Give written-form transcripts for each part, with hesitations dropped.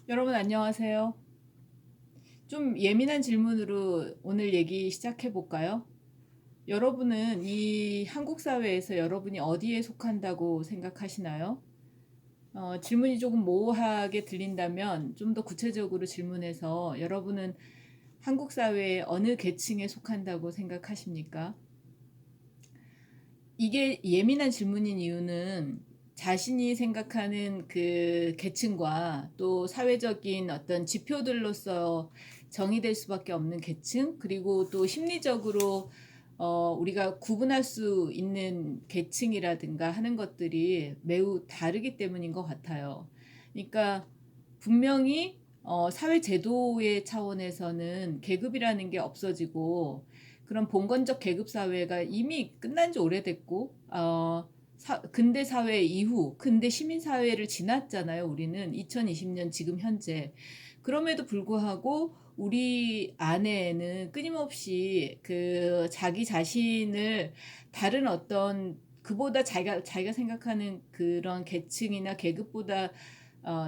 여러분 안녕하세요. 좀 예민한 질문으로 오늘 얘기 시작해 볼까요? 여러분은 이 한국 사회에서 여러분이 어디에 속한다고 생각하시나요? 질문이 조금 모호하게 들린다면 좀 더 구체적으로 질문해서 여러분은 한국 사회의 어느 계층에 속한다고 생각하십니까? 이게 예민한 질문인 이유는 자신이 생각하는 그 계층과 또 사회적인 어떤 지표들로서 정의될 수밖에 없는 계층, 그리고 또 심리적으로 우리가 구분할 수 있는 계층이라든가 하는 것들이 매우 다르기 때문인 것 같아요. 그러니까 분명히 사회 제도의 차원에서는 계급이라는 게 없어지고 그런 봉건적 계급 사회가 이미 끝난 지 오래됐고, 근대 사회 이후 근대 시민 사회를 지났잖아요. 우리는 2020년 지금 현재. 그럼에도 불구하고 우리 안에는 끊임없이 그 자기 자신을 다른 어떤 그보다 자기가 생각하는 그런 계층이나 계급보다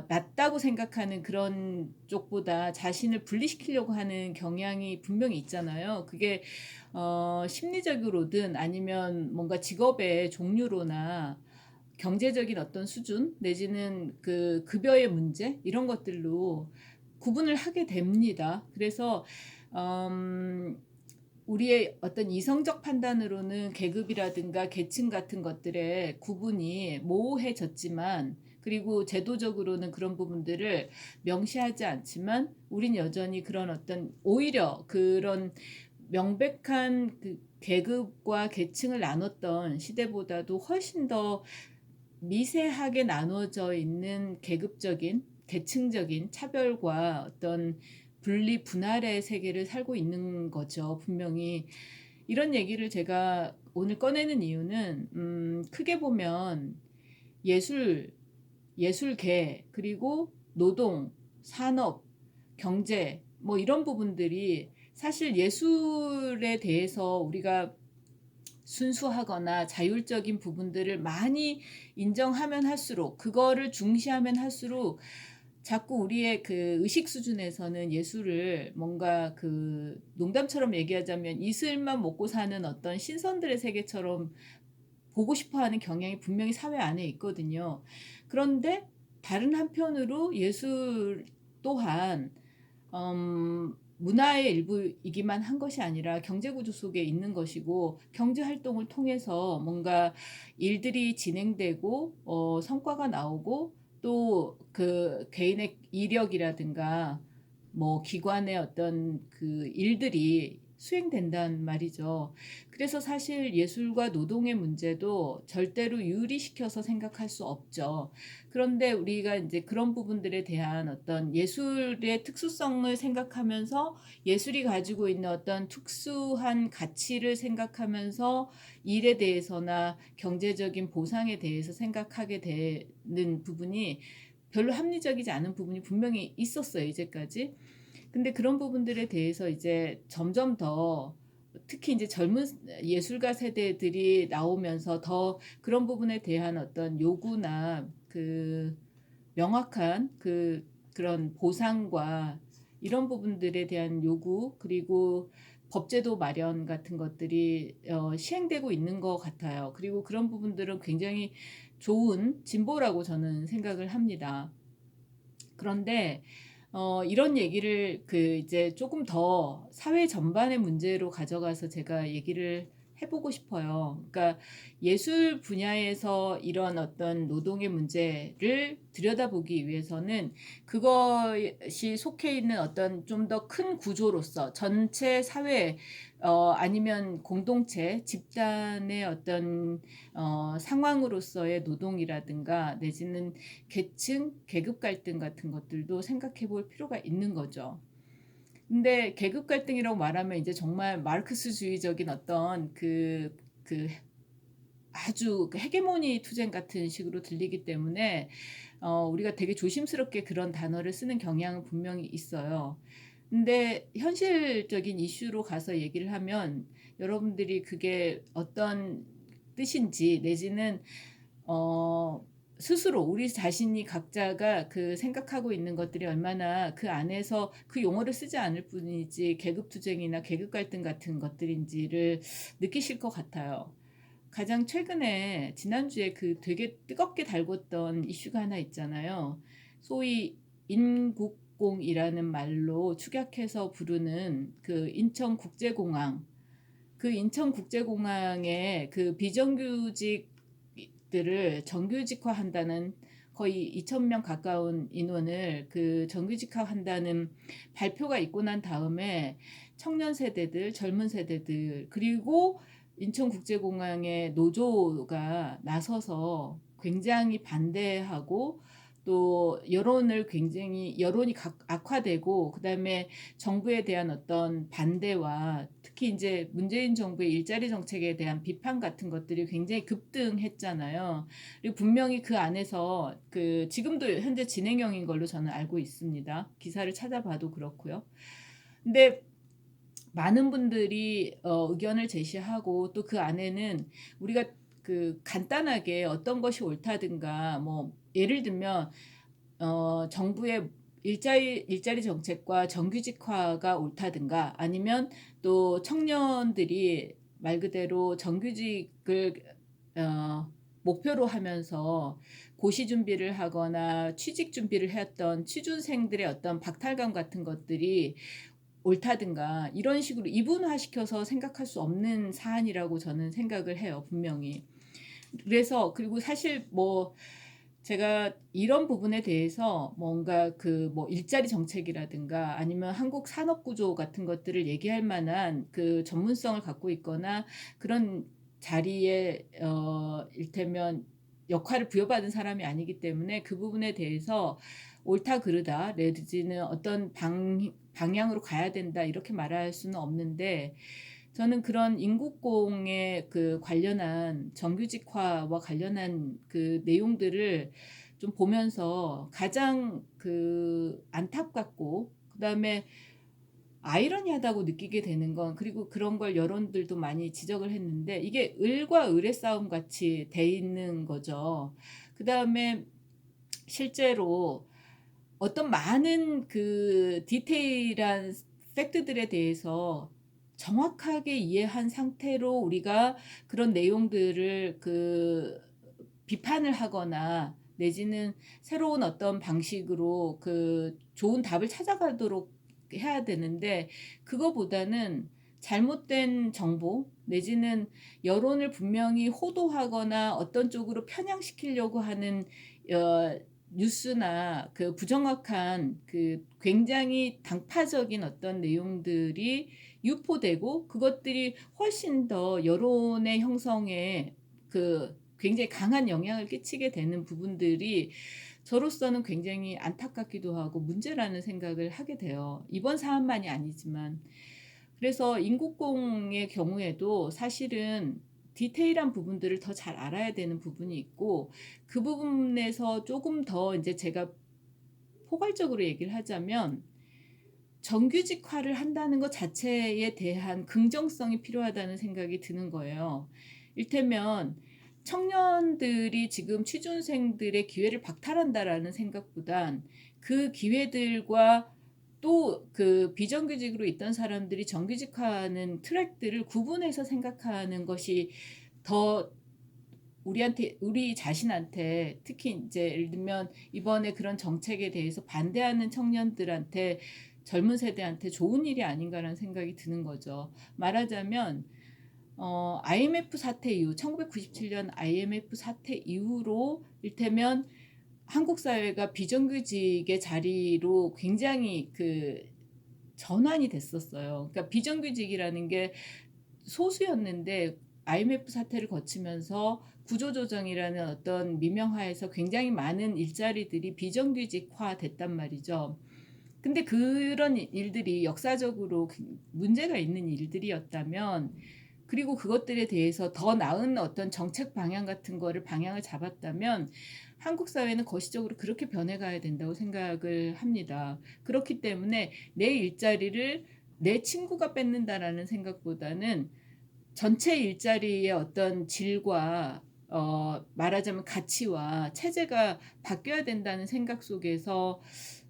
낮다고 생각하는 그런 쪽보다 자신을 분리시키려고 하는 경향이 분명히 있잖아요. 그게 심리적으로든 아니면 뭔가 직업의 종류로나 경제적인 어떤 수준 내지는 그 급여의 문제 이런 것들로 구분을 하게 됩니다. 그래서 음, 우리의 어떤 이성적 판단으로는 계급이라든가 계층 같은 것들의 구분이 모호해졌지만, 그리고 제도적으로는 그런 부분들을 명시하지 않지만 우린 여전히 그런 어떤 오히려 그런 명백한 그 계급과 계층을 나눴던 시대보다도 훨씬 더 미세하게 나눠져 있는 계급적인 계층적인 차별과 어떤 분리 분할의 세계를 살고 있는 거죠. 분명히 이런 얘기를 제가 오늘 꺼내는 이유는 크게 보면 예술, 예술계, 그리고 노동, 산업, 경제 뭐 이런 부분들이 사실 예술에 대해서 우리가 순수하거나 자율적인 부분들을 많이 인정하면 할수록, 그거를 중시하면 할수록 자꾸 우리의 그 의식 수준에서는 예술을 뭔가 그 농담처럼 얘기하자면 이슬만 먹고 사는 어떤 신선들의 세계처럼 보고 싶어 하는 경향이 분명히 사회 안에 있거든요. 그런데 다른 한편으로 예술 또한 문화의 일부이기만 한 것이 아니라 경제구조 속에 있는 것이고, 경제활동을 통해서 뭔가 일들이 진행되고 성과가 나오고, 또 그 개인의 이력이라든가 뭐 기관의 어떤 그 일들이 수행된단 말이죠. 그래서 사실 예술과 노동의 문제도 절대로 유리시켜서 생각할 수 없죠. 그런데 우리가 이제 그런 부분들에 대한 어떤 예술의 특수성을 생각하면서 예술이 가지고 있는 어떤 특수한 가치를 생각하면서 일에 대해서나 경제적인 보상에 대해서 생각하게 되는 부분이 별로 합리적이지 않은 부분이 분명히 있었어요, 이제까지. 근데 그런 부분들에 대해서 이제 점점 더 특히 이제 젊은 예술가 세대들이 나오면서 더 그런 부분에 대한 어떤 요구나 그 명확한 그런 보상과 이런 부분들에 대한 요구, 그리고 법제도 마련 같은 것들이 시행되고 있는 것 같아요. 그리고 그런 부분들은 굉장히 좋은 진보라고 저는 생각을 합니다. 그런데 이런 얘기를 그 이제 조금 더 사회 전반의 문제로 가져가서 제가 얘기를 해보고 싶어요. 그러니까 예술 분야에서 이런 어떤 노동의 문제를 들여다보기 위해서는 그것이 속해 있는 어떤 좀 더 큰 구조로서 전체 사회 아니면 공동체 집단의 어떤 상황으로서의 노동이라든가 내지는 계층, 계급 갈등 같은 것들도 생각해 볼 필요가 있는 거죠. 근데 계급 갈등이라고 말하면 이제 정말 마르크스주의적인 어떤 그 아주 그 헤게모니 투쟁 같은 식으로 들리기 때문에 우리가 되게 조심스럽게 그런 단어를 쓰는 경향은 분명히 있어요. 근데 현실적인 이슈로 가서 얘기를 하면 여러분들이 그게 어떤 뜻인지 내지는 어, 스스로 우리 자신이 각자가 그 생각하고 있는 것들이 얼마나 그 안에서 그 용어를 쓰지 않을 뿐이지 계급투쟁이나 계급 갈등 같은 것들인지를 느끼실 것 같아요. 가장 최근에 지난주에 그 되게 뜨겁게 달궜던 이슈가 하나 있잖아요. 소위 인국공이라는 말로 축약해서 부르는 그 인천국제공항. 그 인천국제공항에 그 비정규직들을 정규직화한다는, 거의 2,000명 가까운 인원을 그 정규직화한다는 발표가 있고 난 다음에 청년 세대들, 젊은 세대들, 그리고 인천국제공항의 노조가 나서서 굉장히 반대하고, 또 여론이 악화되고, 그다음에 정부에 대한 어떤 반대와 특히 이제 문재인 정부의 일자리 정책에 대한 비판 같은 것들이 굉장히 급등했잖아요. 그리고 분명히 그 안에서 그 지금도 현재 진행형인 걸로 저는 알고 있습니다. 기사를 찾아봐도 그렇고요. 근데 많은 분들이 의견을 제시하고, 또 그 안에는 우리가 그 간단하게 어떤 것이 옳다든가, 뭐 예를 들면 정부의 일자리 정책과 정규직화가 옳다든가, 아니면 또 청년들이 말 그대로 정규직을 목표로 하면서 고시 준비를 하거나 취직 준비를 했던 취준생들의 어떤 박탈감 같은 것들이 옳다든가, 이런 식으로 이분화시켜서 생각할 수 없는 사안이라고 저는 생각을 해요, 분명히. 그래서 그리고 사실 뭐 제가 이런 부분에 대해서 뭔가 그 뭐 일자리 정책이라든가 아니면 한국 산업 구조 같은 것들을 얘기할 만한 그 전문성을 갖고 있거나 그런 자리에 일테면 역할을 부여받은 사람이 아니기 때문에, 그 부분에 대해서 옳다 그르다 내지는 어떤 방향으로 가야 된다 이렇게 말할 수는 없는데, 저는 그런 인국공에 그 관련한 정규직화와 관련한 그 내용들을 좀 보면서 가장 그 안타깝고, 그다음에 아이러니하다고 느끼게 되는 건, 그리고 그런 걸 여론들도 많이 지적을 했는데, 이게 을과 을의 싸움 같이 돼 있는 거죠. 그다음에 실제로 어떤 많은 그 디테일한 팩트들에 대해서 정확하게 이해한 상태로 우리가 그런 내용들을 그 비판을 하거나 내지는 새로운 어떤 방식으로 그 좋은 답을 찾아가도록 해야 되는데, 그거보다는 잘못된 정보 내지는 여론을 분명히 호도하거나 어떤 쪽으로 편향시키려고 하는 어, 뉴스나 그 부정확한 그 굉장히 당파적인 어떤 내용들이 유포되고, 그것들이 훨씬 더 여론의 형성에 그 굉장히 강한 영향을 끼치게 되는 부분들이 저로서는 굉장히 안타깝기도 하고 문제라는 생각을 하게 돼요. 이번 사안만이 아니지만. 그래서 인국공의 경우에도 사실은 디테일한 부분들을 더 잘 알아야 되는 부분이 있고, 그 부분에서 조금 더 이제 제가 포괄적으로 얘기를 하자면, 정규직화를 한다는 것 자체에 대한 긍정성이 필요하다는 생각이 드는 거예요. 일테면 청년들이 지금 취준생들의 기회를 박탈한다라는 생각보단, 그 기회들과 또 그 비정규직으로 있던 사람들이 정규직화하는 트랙들을 구분해서 생각하는 것이 더 우리 자신한테, 특히 이제 예를 들면 이번에 그런 정책에 대해서 반대하는 청년들한테, 젊은 세대한테 좋은 일이 아닌가라는 생각이 드는 거죠. 말하자면 IMF 사태 이후, 1997년 IMF 사태 이후로 일테면 한국 사회가 비정규직의 자리로 굉장히 그 전환이 됐었어요. 그러니까 비정규직이라는 게 소수였는데, IMF 사태를 거치면서 구조조정이라는 어떤 미명하에서 굉장히 많은 일자리들이 비정규직화 됐단 말이죠. 근데 그런 일들이 역사적으로 문제가 있는 일들이었다면, 그리고 그것들에 대해서 더 나은 어떤 정책 방향 같은 거를 방향을 잡았다면, 한국 사회는 거시적으로 그렇게 변해가야 된다고 생각을 합니다. 그렇기 때문에 내 일자리를 내 친구가 뺏는다라는 생각보다는 전체 일자리의 어떤 질과 말하자면 가치와 체제가 바뀌어야 된다는 생각 속에서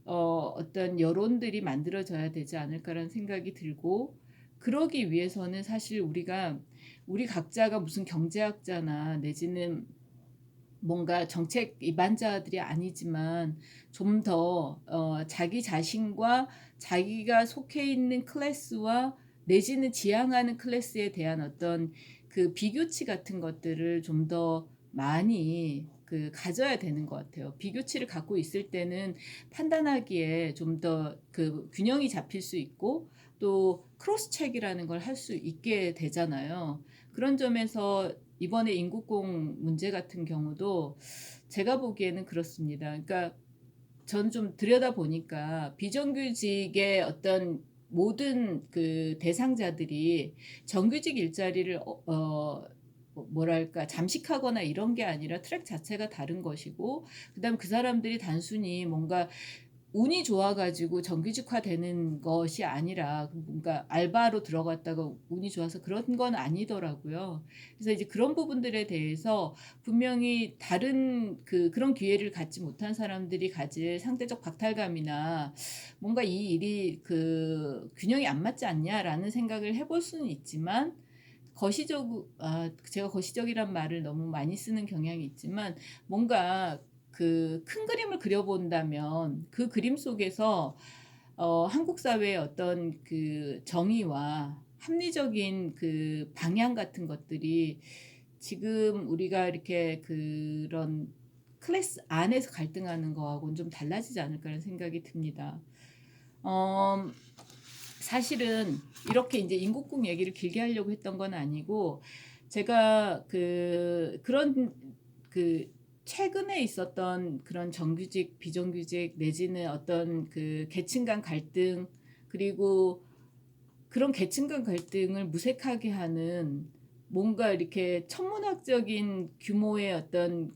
어떤 여론들이 만들어져야 되지 않을까라는 생각이 들고, 그러기 위해서는 사실 우리 각자가 무슨 경제학자나 내지는 뭔가 정책 입안자들이 아니지만 좀 더 자기 자신과 자기가 속해 있는 클래스와 내지는 지향하는 클래스에 대한 어떤 그 비교치 같은 것들을 좀 더 많이 가져야 되는 것 같아요. 비교치를 갖고 있을 때는 판단하기에 좀 더 그 균형이 잡힐 수 있고, 또 크로스 체크라는 걸 할 수 있게 되잖아요. 그런 점에서 이번에 인국공 문제 같은 경우도 제가 보기에는 그렇습니다. 그러니까 저는 좀 들여다보니까 비정규직의 어떤 모든 그 대상자들이 정규직 일자리를 뭐랄까 잠식하거나 이런 게 아니라 트랙 자체가 다른 것이고, 그다음 그 사람들이 단순히 뭔가 운이 좋아가지고 정규직화 되는 것이 아니라 뭔가 알바로 들어갔다가 운이 좋아서 그런 건 아니더라고요. 그래서 이제 그런 부분들에 대해서 분명히 다른 그런 기회를 갖지 못한 사람들이 가질 상대적 박탈감이나 뭔가 이 일이 균형이 안 맞지 않냐라는 생각을 해볼 수는 있지만, 제가 거시적이란 말을 너무 많이 쓰는 경향이 있지만, 뭔가 큰 그림을 그려본다면 그 그림 속에서 한국 사회의 어떤 그 정의와 합리적인 그 방향 같은 것들이 지금 우리가 이렇게 그런 클래스 안에서 갈등하는 거하고는 좀 달라지지 않을까라는 생각이 듭니다. 어, 사실은 이렇게 이제 인국공 얘기를 길게 하려고 했던 건 아니고, 제가 그런 최근에 있었던 그런 정규직, 비정규직 내지는 어떤 계층 간 갈등, 그리고 그런 계층 간 갈등을 무색하게 하는 뭔가 이렇게 천문학적인 규모의 어떤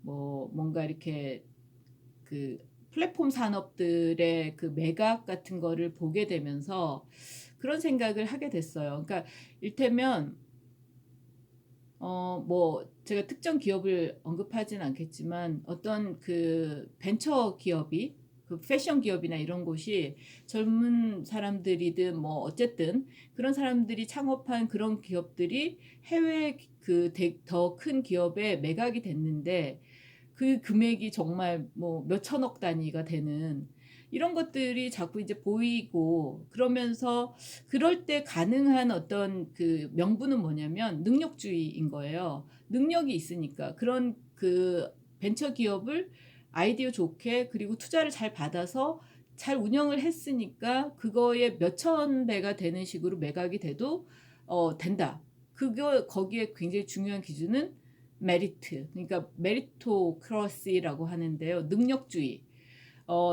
뭔가 이렇게 그 플랫폼 산업들의 그 매각 같은 거를 보게 되면서 그런 생각을 하게 됐어요. 그러니까 일테면 뭐 제가 특정 기업을 언급하진 않겠지만, 어떤 벤처 기업이 패션 기업이나 이런 곳이 젊은 사람들이든 뭐 어쨌든 그런 사람들이 창업한 그런 기업들이 해외 더 큰 기업에 매각이 됐는데, 그 금액이 정말 뭐 몇천억 단위가 되는 이런 것들이 자꾸 이제 보이고, 그러면서 그럴 때 가능한 어떤 명분은 뭐냐면 능력주의인 거예요. 능력이 있으니까 그런 벤처 기업을 아이디어 좋게 그리고 투자를 잘 받아서 잘 운영을 했으니까 그거에 몇천 배가 되는 식으로 매각이 돼도 된다. 거기에 굉장히 중요한 기준은 메리트, 그러니까 메리토크러시라고 하는데요. 능력주의.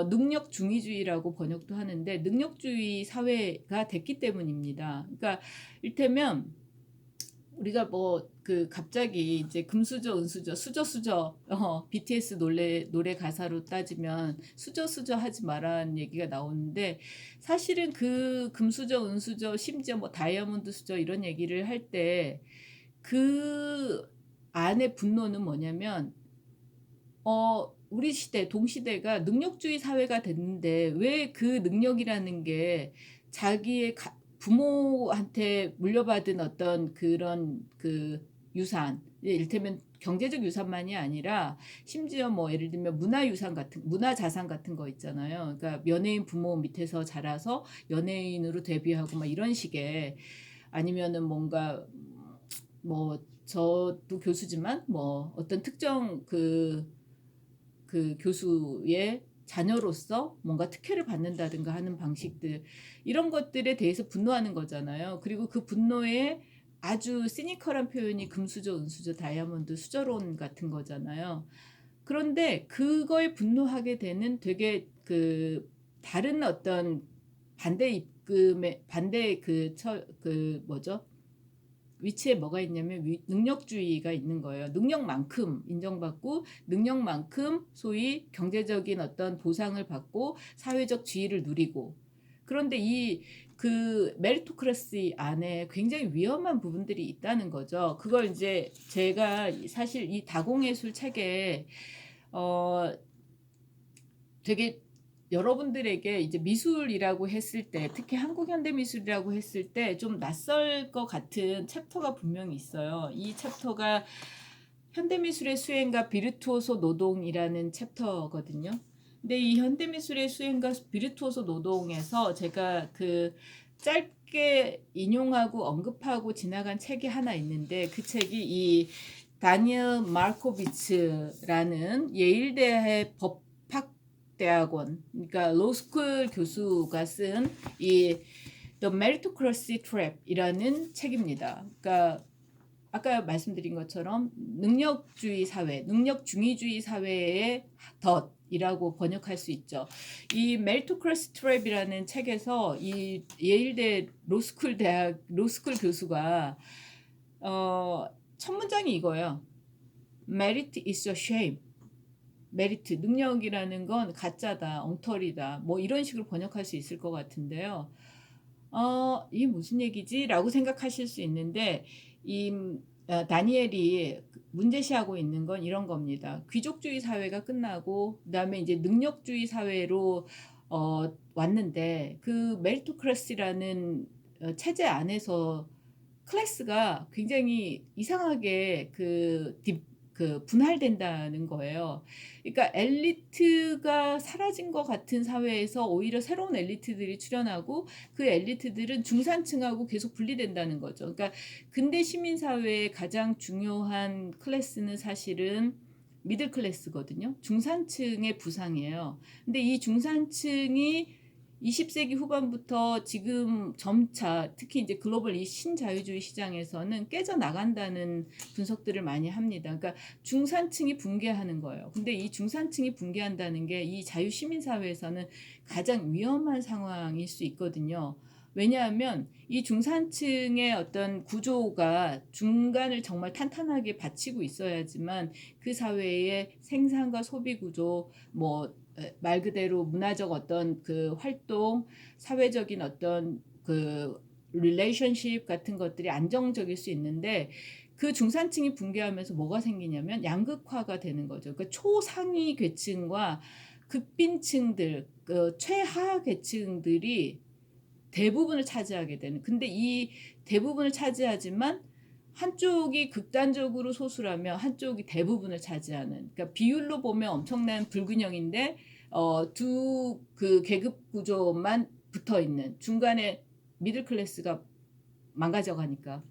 능력중의주의라고 번역도 하는데, 능력주의 사회가 됐기 때문입니다. 그러니까 일테면 우리가 갑자기 이제 금수저, 은수저, 수저 BTS 노래 가사로 따지면 수저 하지 마라는 얘기가 나오는데, 사실은 금수저, 은수저, 심지어 뭐 다이아몬드 수저 이런 얘기를 할 때 그 안의 분노는 뭐냐면, 우리 동시대가 능력주의 사회가 됐는데 왜 그 능력이라는 게 자기의 부모한테 물려받은 어떤 그런 유산, 이를테면 경제적 유산만이 아니라 심지어 뭐 예를 들면 문화자산 같은 거 있잖아요. 그러니까 연예인 부모 밑에서 자라서 연예인으로 데뷔하고 막 이런 식의, 아니면은 뭔가 뭐 저도 교수지만 뭐 어떤 특정 교수의 자녀로서 뭔가 특혜를 받는다든가 하는 방식들, 이런 것들에 대해서 분노하는 거잖아요. 그리고 그 분노에 아주 시니컬한 표현이 금수저, 은수저, 다이아몬드 수저론 같은 거잖아요. 그런데 그거에 분노하게 되는 되게 다른 어떤 반대 뭐죠? 위치에 뭐가 있냐면 능력주의가 있는 거예요. 능력만큼 인정받고, 능력만큼 소위 경제적인 어떤 보상을 받고 사회적 지위를 누리고, 그런데 그 메리토크라시 안에 굉장히 위험한 부분들이 있다는 거죠. 그걸 이제 제가 사실 이 다공예술 책에 어 되게 여러분들에게 이제 미술이라고 했을 때, 특히 한국 현대 미술이라고 했을 때 좀 낯설 것 같은 챕터가 분명히 있어요. 이 챕터가 현대미술의 수행과 비르투오소 노동이라는 챕터거든요. 근데 이 현대미술의 수행과 비르투오소 노동에서 제가 그 짧게 인용하고 언급하고 지나간 책이 하나 있는데, 그 책이 이 다니엘 마르코비츠라는 예일대 법학대학원, 그러니까 로스쿨 교수가 쓴 이 The Meritocracy Trap이라는 책입니다. 그러니까 아까 말씀드린 것처럼 능력주의 사회, 능력중의주의 사회의 덫이라고 번역할 수 있죠. 이 메리토크라시 트랩이라는 책에서 이 예일대 로스쿨 교수가 첫 문장이 이거예요. Merit is a shame. 메리트, 능력이라는 건 가짜다, 엉터리다, 뭐 이런 식으로 번역할 수 있을 것 같은데요. 이게 무슨 얘기지? 라고 생각하실 수 있는데, 이 다니엘이 문제시하고 있는 건 이런 겁니다. 귀족주의 사회가 끝나고 그다음에 이제 능력주의 사회로 왔는데, 그 메리토크라시라는 체제 안에서 클래스가 굉장히 이상하게 그 분할된다는 거예요. 그러니까 엘리트가 사라진 것 같은 사회에서 오히려 새로운 엘리트들이 출현하고, 그 엘리트들은 중산층하고 계속 분리된다는 거죠. 그러니까 근대 시민 사회의 가장 중요한 클래스는 사실은 미들 클래스거든요. 중산층의 부상이에요. 근데 이 중산층이 20세기 후반부터 지금 점차, 특히 이제 글로벌 이 신자유주의 시장에서는 깨져나간다는 분석들을 많이 합니다. 그러니까 중산층이 붕괴하는 거예요. 근데 이 중산층이 붕괴한다는 게 이 자유시민사회에서는 가장 위험한 상황일 수 있거든요. 왜냐하면 이 중산층의 어떤 구조가 중간을 정말 탄탄하게 받치고 있어야지만 그 사회의 생산과 소비 구조, 뭐 말 그대로 문화적 어떤 그 활동, 사회적인 어떤 그 릴레이션십 같은 것들이 안정적일 수 있는데, 그 중산층이 붕괴하면서 뭐가 생기냐면 양극화가 되는 거죠. 그러니까 초상위 계층과 극빈층들, 그 최하 계층들이 대부분을 차지하게 되는. 근데 이 대부분을 차지하지만 한쪽이 극단적으로 소수라면 한쪽이 대부분을 차지하는. 그러니까 비율로 보면 엄청난 불균형인데 두 그 계급 구조만 붙어 있는, 중간에 미들 클래스가 망가져 가니까.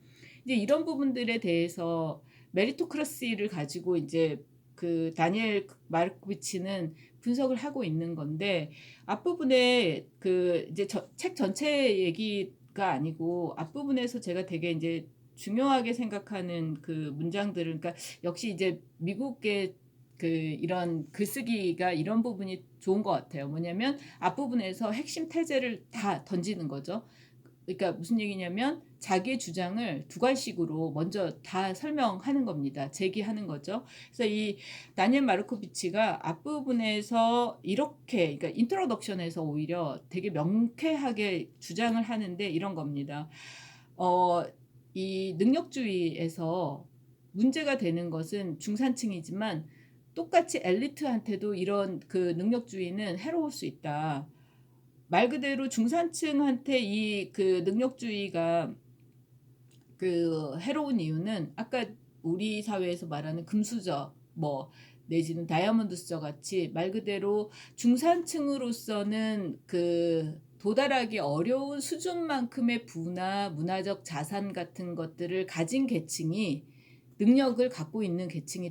이제 이런 부분들에 대해서 메리토크라시를 가지고 이제 그 다니엘 마르코비치는 분석을 하고 있는 건데, 앞부분에 그 이제 책 전체 얘기가 아니고 앞부분에서 제가 되게 이제 중요하게 생각하는 그 문장들을, 그러니까 역시 이제 미국의 그 이런 글쓰기가 이런 부분이 좋은 것 같아요. 뭐냐면 앞부분에서 핵심 태제를 다 던지는 거죠. 그러니까 무슨 얘기냐면 자기의 주장을 두 갈식으로 먼저 다 설명하는 겁니다. 제기하는 거죠. 그래서 이 다니엘 마르코비치가 앞부분에서 이렇게, 그러니까 인트로덕션에서 오히려 되게 명쾌하게 주장을 하는데 이런 겁니다. 이 능력주의에서 문제가 되는 것은 중산층이지만 똑같이 엘리트한테도 이런 그 능력주의는 해로울 수 있다. 말 그대로 중산층한테 이 그 능력주의가 그 해로운 이유는 아까 우리 사회에서 말하는 금수저, 뭐 내지는 다이아몬드 수저 같이 말 그대로 중산층으로서는 그 도달하기 어려운 수준만큼의 부나 문화적 자산 같은 것들을 가진 계층이 능력을 갖고 있는 계층이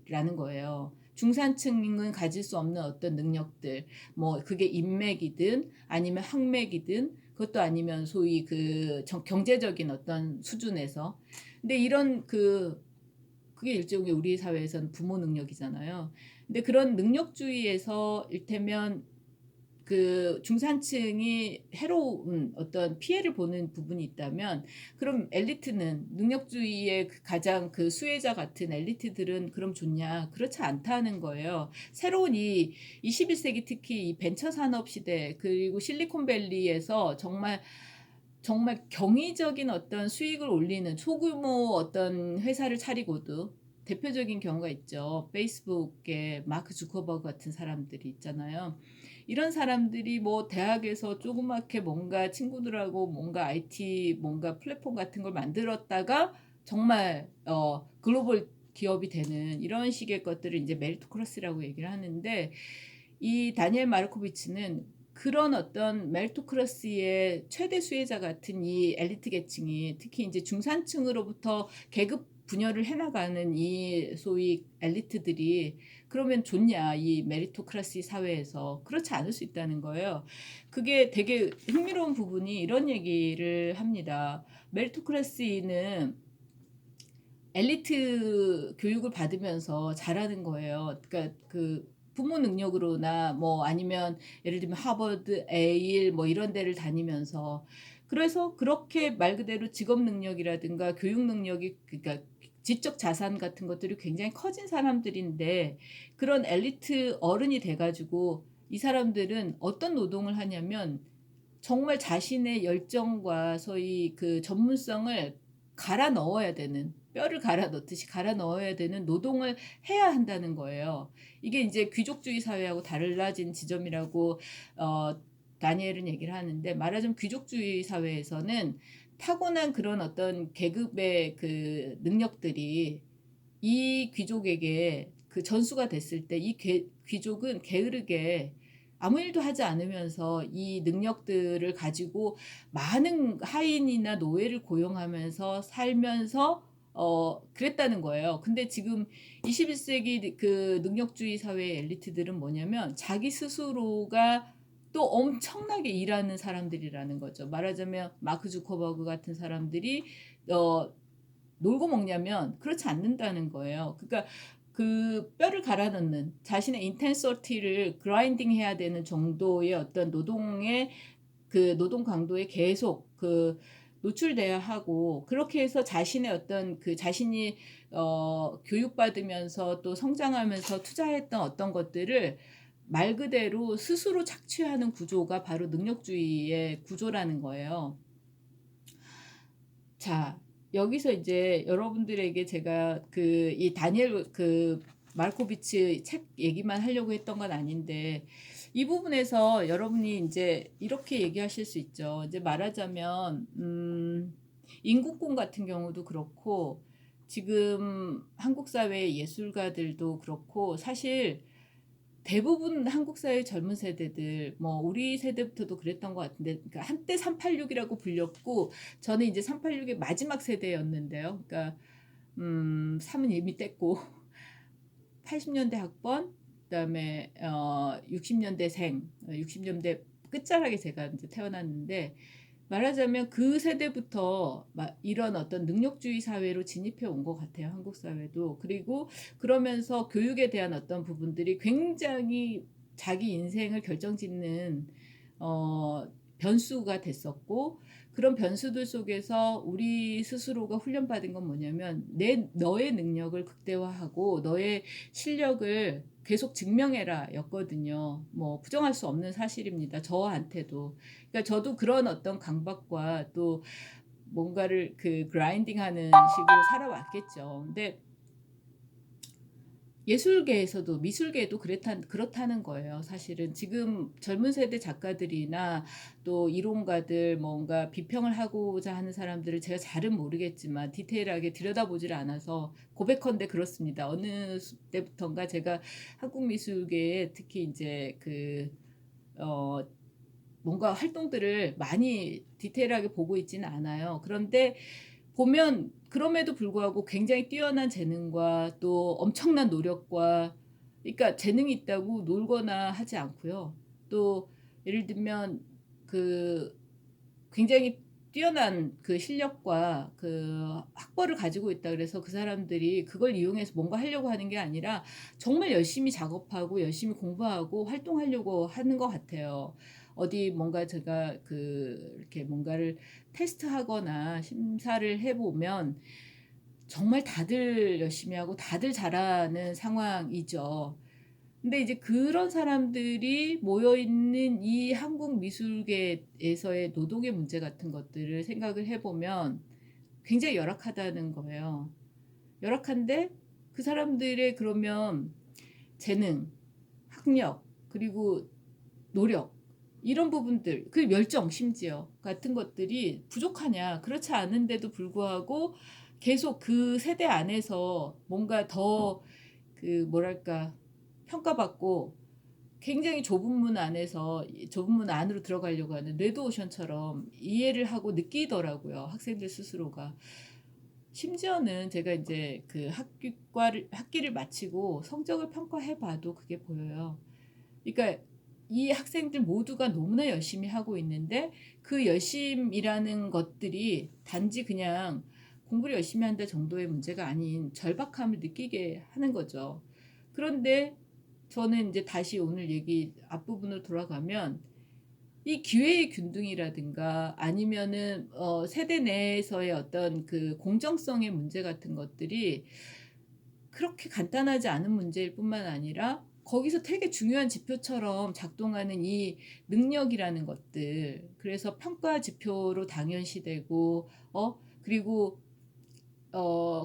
라는 거예요. 중산층은 가질 수 없는 어떤 능력들, 뭐 그게 인맥이든 아니면 학맥이든, 그것도 아니면 소위 그 경제적인 어떤 수준에서. 근데 이런 그게 일종의 우리 사회에서는 부모 능력이잖아요. 근데 그런 능력주의에서 일테면 그 중산층이 해로운 어떤 피해를 보는 부분이 있다면, 그럼 엘리트는, 능력주의의 가장 그 수혜자 같은 엘리트들은 그럼 좋냐? 그렇지 않다는 거예요. 새로운 이 21세기 특히 이 벤처 산업 시대, 그리고 실리콘밸리에서 정말 정말 경이적인 어떤 수익을 올리는 소규모 어떤 회사를 차리고도 대표적인 경우가 있죠. 페이스북의 마크 주커버그 같은 사람들이 있잖아요. 이런 사람들이 뭐 대학에서 조그맣게 뭔가 친구들하고 뭔가 IT 뭔가 플랫폼 같은 걸 만들었다가 정말 글로벌 기업이 되는 이런 식의 것들을 이제 메리토크라시라고 얘기를 하는데, 이 다니엘 마르코비치는 그런 어떤 메리토크라시의 최대 수혜자 같은 이 엘리트 계층이, 특히 이제 중산층으로부터 계급 분열을 해나가는 이 소위 엘리트들이 그러면 좋냐, 이 메리토크라시 사회에서. 그렇지 않을 수 있다는 거예요. 그게 되게 흥미로운 부분이 이런 얘기를 합니다. 메리토크라시는 엘리트 교육을 받으면서 잘하는 거예요. 그러니까 그 부모 능력으로나 뭐 아니면 예를 들면 하버드, 에일 뭐 이런 데를 다니면서, 그래서 그렇게 말 그대로 직업 능력이라든가 교육 능력이, 그러니까 지적 자산 같은 것들이 굉장히 커진 사람들인데, 그런 엘리트 어른이 돼가지고 이 사람들은 어떤 노동을 하냐면 정말 자신의 열정과 소위 그 전문성을 갈아 넣어야 되는, 뼈를 갈아 넣듯이 갈아 넣어야 되는 노동을 해야 한다는 거예요. 이게 이제 귀족주의 사회하고 달라진 지점이라고 다니엘은 얘기를 하는데, 말하자면 귀족주의 사회에서는 타고난 그런 어떤 계급의 그 능력들이 이 귀족에게 그 전수가 됐을 때 이 귀족은 게으르게 아무 일도 하지 않으면서 이 능력들을 가지고 많은 하인이나 노예를 고용하면서 살면서 그랬다는 거예요. 근데 지금 21세기 그 능력주의 사회의 엘리트들은 뭐냐면 자기 스스로가 또 엄청나게 일하는 사람들이라는 거죠. 말하자면 마크 주커버그 같은 사람들이 어, 놀고 먹냐면 그렇지 않는다는 거예요. 그러니까 그 뼈를 갈아 넣는 자신의 인텐서티를 그라인딩 해야 되는 정도의 어떤 노동의 그 노동 강도에 계속 그 노출돼야 하고, 그렇게 해서 자신의 어떤 그 자신이 교육받으면서 또 성장하면서 투자했던 어떤 것들을 말 그대로 스스로 착취하는 구조가 바로 능력주의의 구조라는 거예요. 자, 여기서 이제 여러분들에게 제가 그 이 다니엘 그 마르코비치 책 얘기만 하려고 했던 건 아닌데, 이 부분에서 여러분이 이제 이렇게 얘기하실 수 있죠. 이제 말하자면 인국공 같은 경우도 그렇고, 지금 한국 사회의 예술가들도 그렇고, 사실 대부분 한국 사회 젊은 세대들, 뭐 우리 세대부터도 그랬던 것 같은데, 그러니까 한때 386이라고 불렸고, 저는 이제 386의 마지막 세대였는데요. 그러니까 3은 이미 뗐고 80년대 학번, 그다음에 60년대생, 60년대 끝자락에 제가 이제 태어났는데, 말하자면 그 세대부터 이런 어떤 능력주의 사회로 진입해 온 것 같아요. 한국 사회도. 그리고 그러면서 교육에 대한 어떤 부분들이 굉장히 자기 인생을 결정짓는 변수가 됐었고, 그런 변수들 속에서 우리 스스로가 훈련받은 건 뭐냐면 너의 능력을 극대화하고 너의 실력을 계속 증명해라 였거든요. 뭐 부정할 수 없는 사실입니다. 저한테도. 그러니까 저도 그런 어떤 강박과 또 뭔가를 그 그라인딩하는 식으로 살아왔겠죠. 근데 예술계에서도 미술계도 그렇다는 거예요. 사실은 지금 젊은 세대 작가들이나 또 이론가들, 뭔가 비평을 하고자 하는 사람들을 제가 잘은 모르겠지만 디테일하게 들여다보질 않아서 고백컨대 그렇습니다. 어느 때부턴가 제가 한국 미술계에 특히 이제 뭔가 활동들을 많이 디테일하게 보고 있지는 않아요. 그런데 보면 그럼에도 불구하고 굉장히 뛰어난 재능과 또 엄청난 노력과, 그러니까 재능이 있다고 놀거나 하지 않고요. 또 예를 들면 그 굉장히 뛰어난 그 실력과 그 학벌을 가지고 있다 그래서 그 사람들이 그걸 이용해서 뭔가 하려고 하는 게 아니라 정말 열심히 작업하고 열심히 공부하고 활동하려고 하는 것 같아요. 어디 뭔가 제가 그 이렇게 뭔가를 테스트하거나 심사를 해보면 정말 다들 열심히 하고 다들 잘하는 상황이죠. 근데 이제 그런 사람들이 모여 있는 이 한국 미술계에서의 노동의 문제 같은 것들을 생각을 해보면 굉장히 열악하다는 거예요. 열악한데 그 사람들의 그러면 재능, 학력, 그리고 노력, 이런 부분들, 그 열정 심지어 같은 것들이 부족하냐? 그렇지 않은데도 불구하고 계속 그 세대 안에서 뭔가 더 그 뭐랄까 평가받고 굉장히 좁은 문 안에서 좁은 문 안으로 들어가려고 하는 레드오션처럼 이해를 하고 느끼더라고요. 학생들 스스로가. 심지어는 제가 이제 그 학기를 마치고 성적을 평가해 봐도 그게 보여요. 그러니까 이 학생들 모두가 너무나 열심히 하고 있는데 그 열심이라는 것들이 단지 그냥 공부를 열심히 한다 정도의 문제가 아닌 절박함을 느끼게 하는 거죠. 그런데 저는 이제 다시 오늘 얘기 앞부분으로 돌아가면 이 기회의 균등이라든가 아니면은 세대 내에서의 어떤 그 공정성의 문제 같은 것들이 그렇게 간단하지 않은 문제일 뿐만 아니라 거기서 되게 중요한 지표처럼 작동하는 이 능력이라는 것들, 그래서 평가 지표로 당연시되고 그리고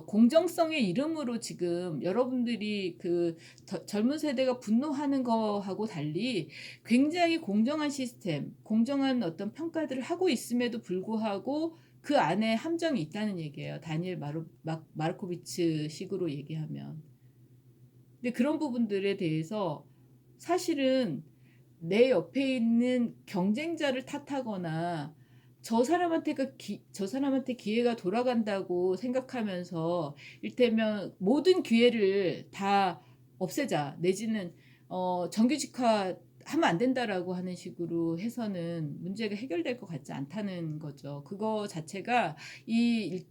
공정성의 이름으로 지금 여러분들이 그 젊은 세대가 분노하는 거하고 달리 굉장히 공정한 시스템, 공정한 어떤 평가들을 하고 있음에도 불구하고 그 안에 함정이 있다는 얘기예요. 다니엘 마르코비츠 식으로 얘기하면. 근데 그런 부분들에 대해서 사실은 내 옆에 있는 경쟁자를 탓하거나 저 사람한테 기회가 돌아간다고 생각하면서 일테면 모든 기회를 다 없애자 내지는 정규직화 하면 안 된다라고 하는 식으로 해서는 문제가 해결될 것 같지 않다는 거죠. 그거 자체가 이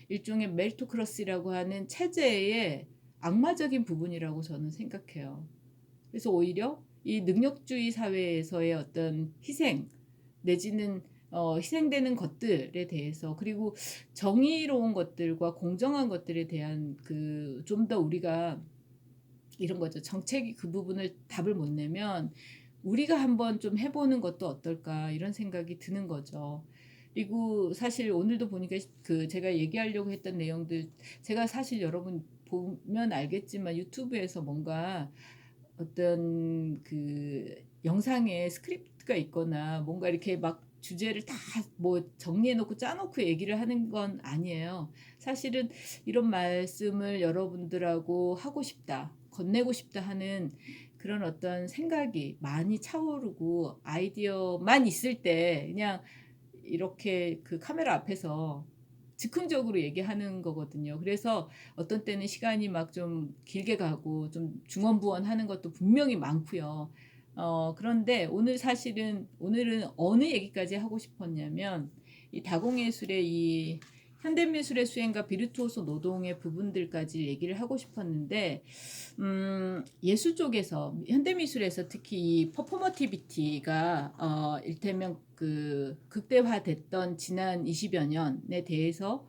일종의 메리토크러시라고 하는 체제의 악마적인 부분이라고 저는 생각해요. 그래서 오히려 이 능력주의 사회에서의 어떤 희생 내지는 희생되는 것들에 대해서 그리고 정의로운 것들과 공정한 것들에 대한 그 좀 더 우리가 이런 거죠. 정책이 그 부분을 답을 못 내면 우리가 한번 좀 해보는 것도 어떨까 이런 생각이 드는 거죠. 그리고 사실 오늘도 보니까 그 제가 얘기하려고 했던 내용들 제가 사실 여러분 보면 알겠지만 유튜브에서 뭔가 어떤 그 영상에 스크립트가 있거나 뭔가 이렇게 막 주제를 다 뭐 정리해 놓고 짜 놓고 얘기를 하는 건 아니에요. 사실은 이런 말씀을 여러분들하고 하고 싶다, 건네고 싶다 하는 그런 어떤 생각이 많이 차오르고 아이디어만 있을 때 그냥 이렇게 그 카메라 앞에서 즉흥적으로 얘기하는 거거든요. 그래서 어떤 때는 시간이 막 좀 길게 가고 좀 중언부언하는 것도 분명히 많고요. 그런데 오늘은 어느 얘기까지 하고 싶었냐면 이 다공예술의 이 현대미술의 수행과 비르투오소 노동의 부분들까지 얘기를 하고 싶었는데 예술 쪽에서 현대미술에서 특히 이 퍼포머티비티가 일테면 그 극대화됐던 지난 20여 년에 대해서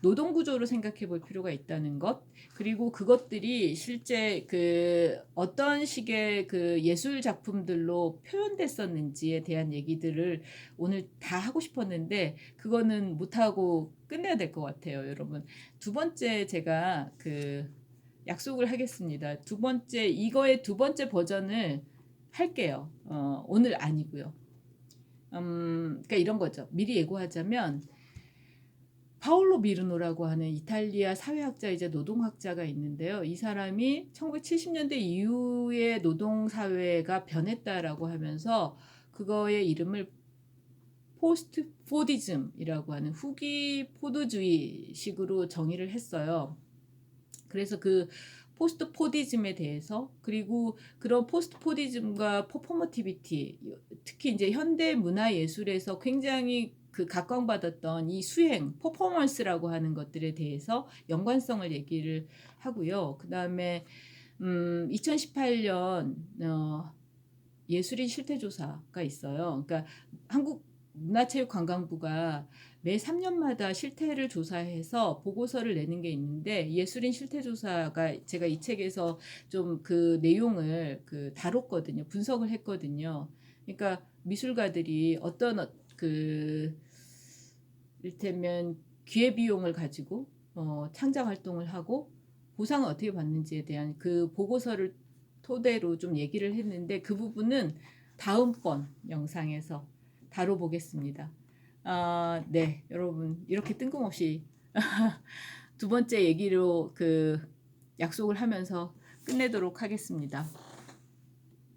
노동 구조로 생각해 볼 필요가 있다는 것, 그리고 그것들이 실제 그 어떤 식의 그 예술 작품들로 표현됐었는지에 대한 얘기들을 오늘 다 하고 싶었는데 그거는 못하고 끝내야 될 것 같아요, 여러분. 두 번째 제가 그 약속을 하겠습니다. 이거의 두 번째 버전을 할게요. 오늘 아니고요. 그러니까 이런 거죠. 미리 예고하자면 파올로 미르노라고 하는 이탈리아 사회학자이자 노동학자가 있는데요. 이 사람이 1970년대 이후에 노동사회가 변했다라고 하면서 그거의 이름을 포스트 포디즘이라고 하는 후기 포드주의식으로 정의를 했어요. 그래서 그 포스트 포디즘에 대해서 그리고 그런 포스트 포디즘과 퍼포머티비티 특히 이제 현대 문화 예술에서 굉장히 그 각광받았던 이 수행 퍼포먼스라고 하는 것들에 대해서 연관성을 얘기를 하고요. 그다음에 2018년 예술인 실태조사가 있어요. 그러니까 한국 문화체육관광부가 매 3년마다 실태를 조사해서 보고서를 내는 게 있는데, 예술인 실태조사가 제가 이 책에서 좀 그 내용을 다뤘거든요. 분석을 했거든요. 그러니까 미술가들이 어떤 이를테면 기회비용을 가지고 창작 활동을 하고 보상을 어떻게 받는지에 대한 그 보고서를 토대로 좀 얘기를 했는데, 그 부분은 다음번 영상에서 다뤄보겠습니다. 네, 여러분 이렇게 뜬금없이 두 번째 얘기로 약속을 하면서 끝내도록 하겠습니다.